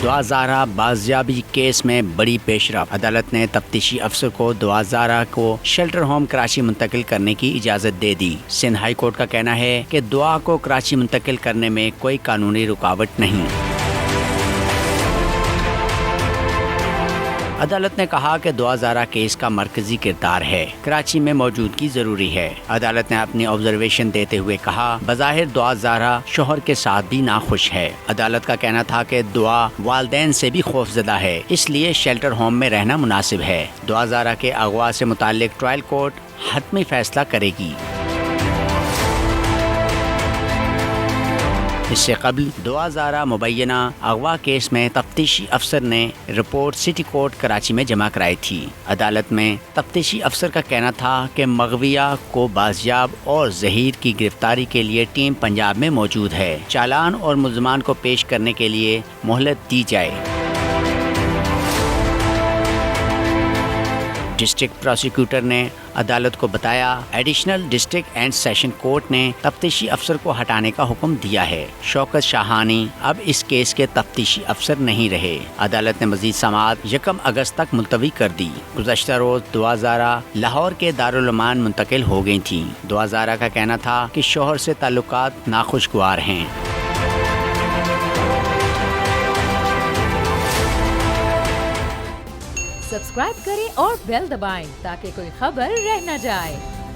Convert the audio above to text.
دعا زہرا بازیابی کیس میں بڑی پیش رفت۔ عدالت نے تفتیشی افسر کو دعا زہرا کو شیلٹر ہوم کراچی منتقل کرنے کی اجازت دے دی۔ سندھ ہائی کورٹ کا کہنا ہے کہ دعا کو کراچی منتقل کرنے میں کوئی قانونی رکاوٹ نہیں۔ عدالت نے کہا کہ دعا زہرا کیس کا مرکزی کردار ہے، کراچی میں موجودگی ضروری ہے۔ عدالت نے اپنی آبزرویشن دیتے ہوئے کہا بظاہر دعا زہرا شوہر کے ساتھ بھی ناخوش ہے۔ عدالت کا کہنا تھا کہ دعا والدین سے بھی خوفزدہ ہے، اس لیے شیلٹر ہوم میں رہنا مناسب ہے۔ دعا زہرا کے اغوا سے متعلق ٹرائل کورٹ حتمی فیصلہ کرے گی۔ اس سے قبل دعا زہرا مبینہ اغوا کیس میں تفتیشی افسر نے رپورٹ سٹی کورٹ کراچی میں جمع کرائی تھی۔ عدالت میں تفتیشی افسر کا کہنا تھا کہ مغویہ کو بازیاب اور ظہیر کی گرفتاری کے لیے ٹیم پنجاب میں موجود ہے، چالان اور ملزمان کو پیش کرنے کے لیے مہلت دی جائے۔ ڈسٹرکٹ پروسیکیوٹر نے عدالت کو بتایا additional district and session court نے تفتیشی افسر کو ہٹانے کا حکم دیا ہے۔ شوکت شاہانی اب اس کیس کے تفتیشی افسر نہیں رہے۔ عدالت نے مزید سماعت 1 اگست تک ملتوی کر دی۔ گزشتہ روز دعا زہرا لاہور کے دارالعلومان منتقل ہو گئی تھیں۔ دعا زہرا کا کہنا تھا کہ شوہر سے تعلقات ناخوشگوار ہیں۔ سبسکرائب کریں اور بیل دبائیں تاکہ کوئی خبر رہ نہ جائے۔